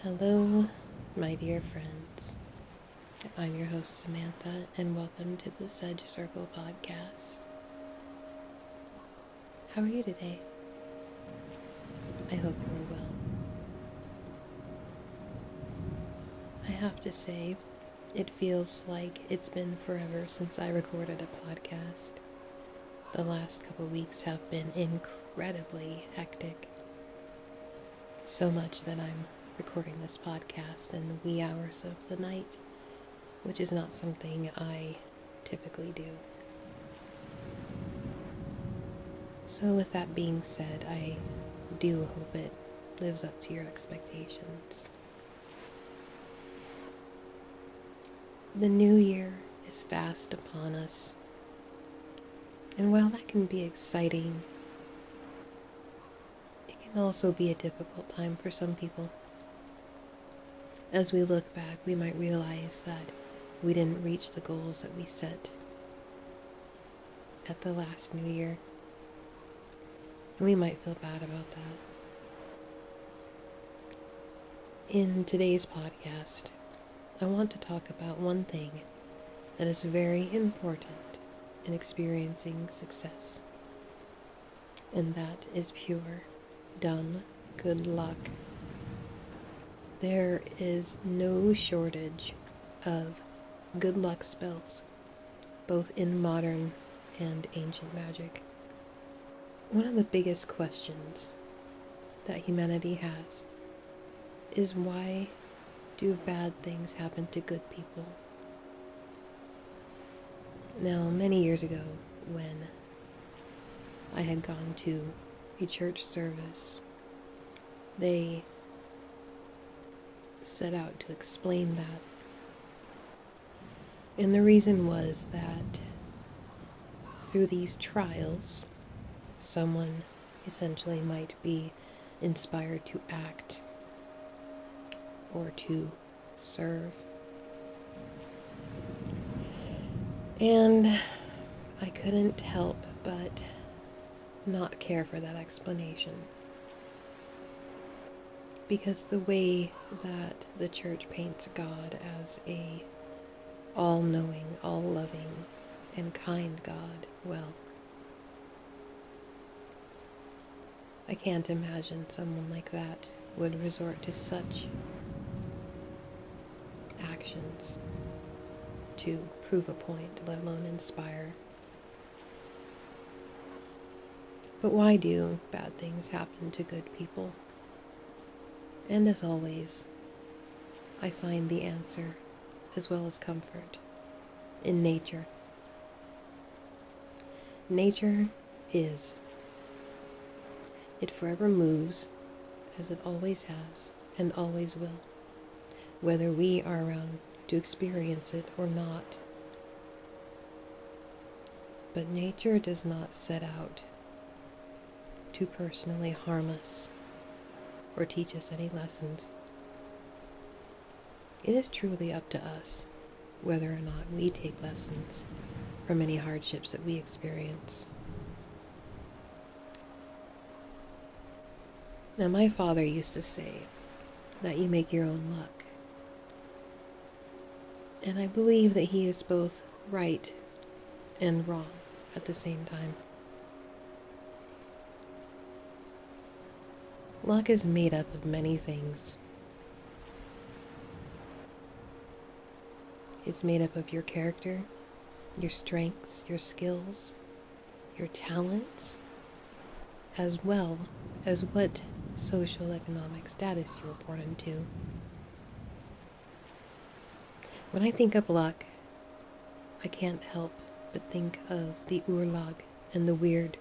Hello, my dear friends. I'm your host, Samantha, and welcome to the Sedge Circle podcast. How are you today? I hope you are well. I have to say, it feels like it's been forever since I recorded a podcast. The last couple weeks have been incredibly hectic. So much that I'm recording this podcast in the wee hours of the night, which is not something I typically do. So with that being said, I do hope it lives up to your expectations. The new year is fast upon us, and while that can be exciting, it can also be a difficult time for some people. As we look back, we might realize that we didn't reach the goals that we set at the last new year. And we might feel bad about that. In today's podcast, I want to talk about one thing that is very important in experiencing success. And that is pure, dumb, good luck. There is no shortage of good luck spells, both in modern and ancient magic. One of the biggest questions that humanity has is, why do bad things happen to good people? Now, many years ago, when I had gone to a church service, they set out to explain that. And the reason was that through these trials, someone essentially might be inspired to act or to serve. And I couldn't help but not care for that explanation. Because the way that the church paints God as a all-knowing, all-loving, and kind God, well, I can't imagine someone like that would resort to such actions to prove a point, let alone inspire. But why do bad things happen to good people? And as always, I find the answer, as well as comfort, in nature. Nature is. It forever moves, as it always has and always will, whether we are around to experience it or not. But nature does not set out to personally harm us or teach us any lessons. It is truly up to us whether or not we take lessons from any hardships that we experience. Now, my father used to say that you make your own luck. And I believe that he is both right and wrong at the same time. Luck is made up of many things. It's made up of your character, your strengths, your skills, your talents, as well as what social economic status you were born into. When I think of luck, I can't help but think of the urlag and the weird.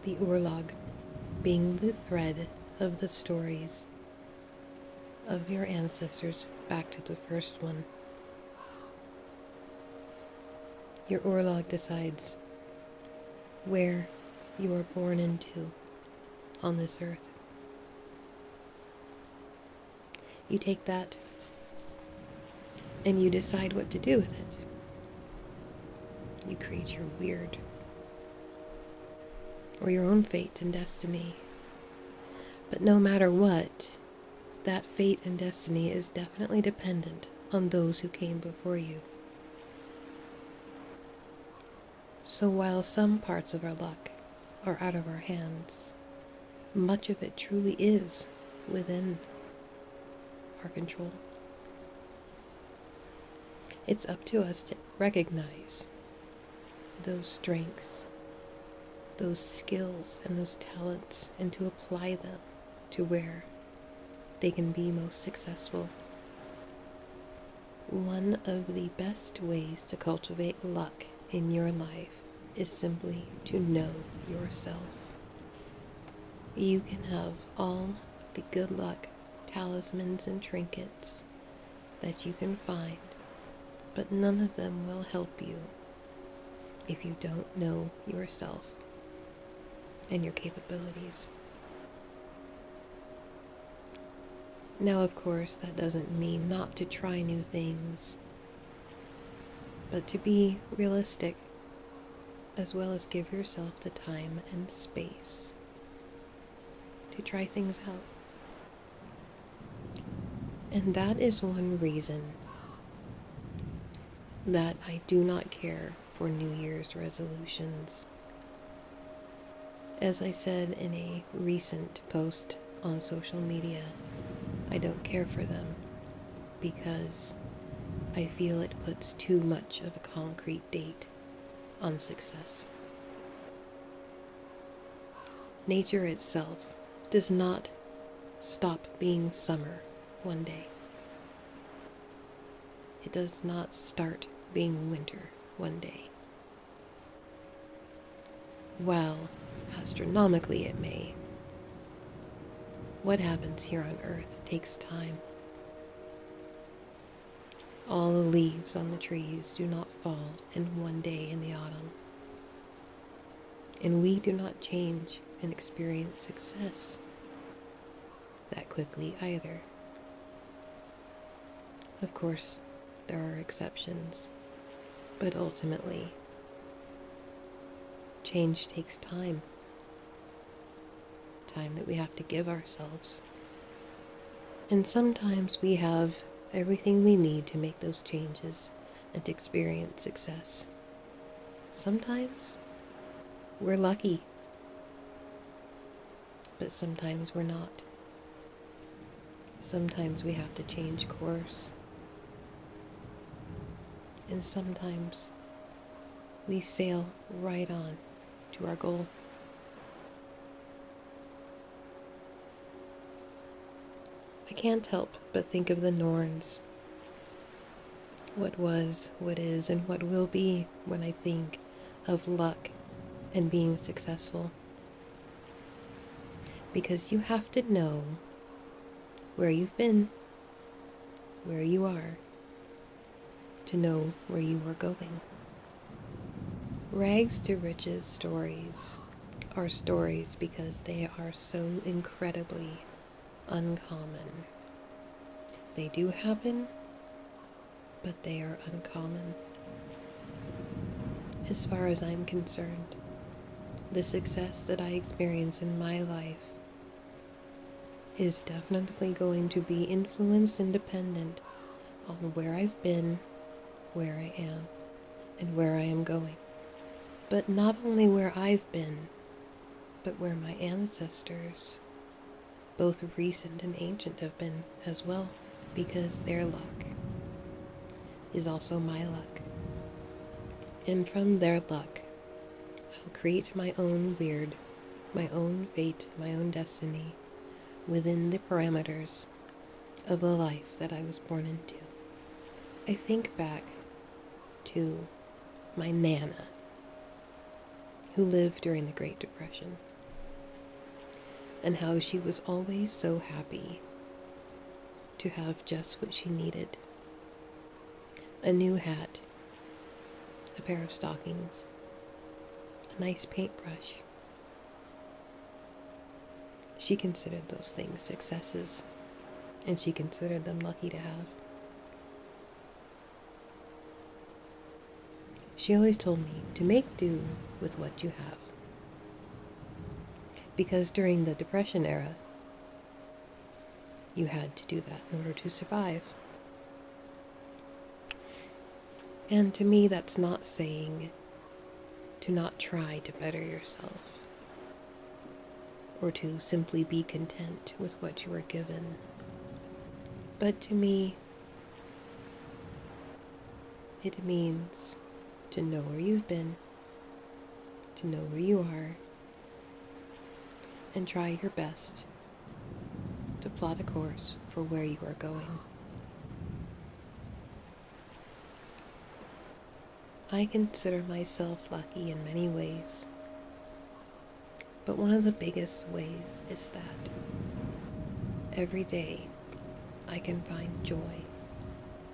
The urlag being the thread of the stories of your ancestors back to the first one. Your urlag decides where you are born into on this earth. You take that and you decide what to do with it. You create your weird or your own fate and destiny But no matter what, that fate and destiny is definitely dependent on those who came before you. So while some parts of our luck are out of our hands, much of it truly is within our control. It's up to us to recognize those strengths, those skills, and those talents, and to apply them to where they can be most successful. One of the best ways to cultivate luck in your life is simply to know yourself. You can have all the good luck talismans and trinkets that you can find, but none of them will help you if you don't know yourself and your capabilities. Now, of course, that doesn't mean not to try new things, but to be realistic, as well as give yourself the time and space to try things out. And that is one reason that I do not care for New Year's resolutions. As I said in a recent post on social media, I don't care for them because I feel it puts too much of a concrete date on success. Nature itself does not stop being summer one day. It does not start being winter one day. While astronomically it may, what happens here on Earth takes time. All the leaves on the trees do not fall in one day in the autumn. And we do not change and experience success that quickly either. Of course, there are exceptions, but ultimately, change takes time. Time that we have to give ourselves. And sometimes we have everything we need to make those changes and to experience success. Sometimes we're lucky, but sometimes we're not. Sometimes we have to change course. And sometimes we sail right on to our goal. I can't help but think of the Norns. What was, what is, and what will be when I think of luck and being successful. Because you have to know where you've been, where you are, to know where you are going. Rags to riches stories are stories because they are so incredibly uncommon. They do happen, but they are uncommon. As far as I'm concerned, the success that I experience in my life is definitely going to be influenced and dependent on where I've been, where I am, and where I am going. But not only where I've been, but where my ancestors, both recent and ancient, have been as well, because their luck is also my luck. And from their luck, I'll create my own weird, my own fate, my own destiny, within the parameters of the life that I was born into. I think back to my Nana, who lived during the Great Depression, and how she was always so happy to have just what she needed. A new hat, a pair of stockings, a nice paintbrush. She considered those things successes, and she considered them lucky to have. She always told me to make do with what you have. Because during the Depression era, You had to do that in order to survive. And to me, that's not saying to not try to better yourself, or to simply be content with what you are given. But to me, it means to know where you've been, to know where you are, and try your best to plot a course for where you are going. I consider myself lucky in many ways, but one of the biggest ways is that every day I can find joy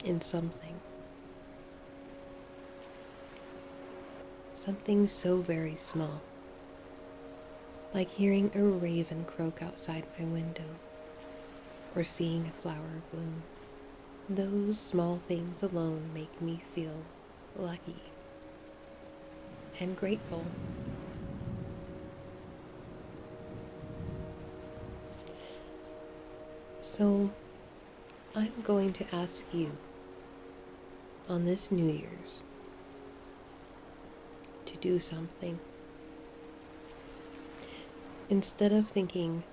in something. Something so very small, like hearing a raven croak outside my window, or seeing a flower bloom. Those small things alone make me feel lucky and grateful. So, I'm going to ask you on this New Year's to do something. Instead of thinking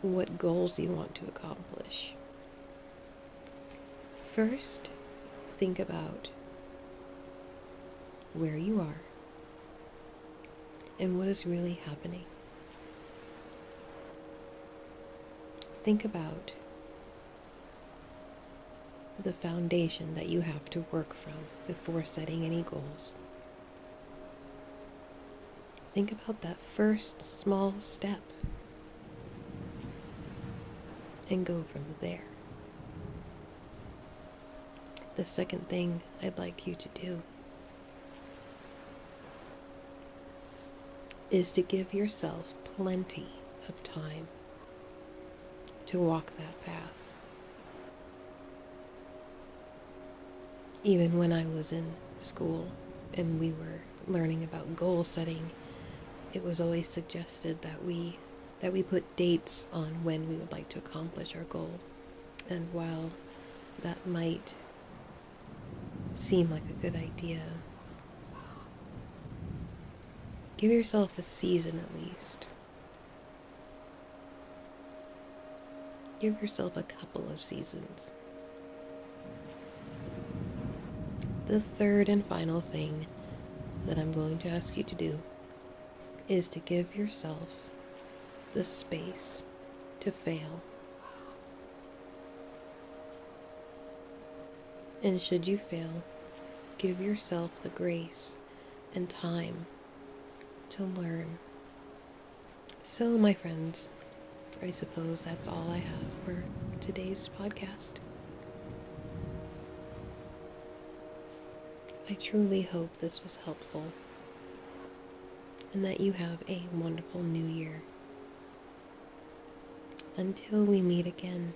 what goals you want to accomplish, first think about where you are and what is really happening. Think about the foundation that you have to work from before setting any goals. Think about that first small step and go from there. The second thing I'd like you to do is to give yourself plenty of time to walk that path. Even when I was in school and we were learning about goal setting, it was always suggested that we put dates on when we would like to accomplish our goal. And while that might seem like a good idea, give yourself a season at least. Give yourself a couple of seasons. The third and final thing that I'm going to ask you to do is to give yourself the space to fail. And should you fail, give yourself the grace and time to learn. So, my friends, I suppose that's all I have for today's podcast. I truly hope this was helpful and that you have a wonderful new year. Until we meet again.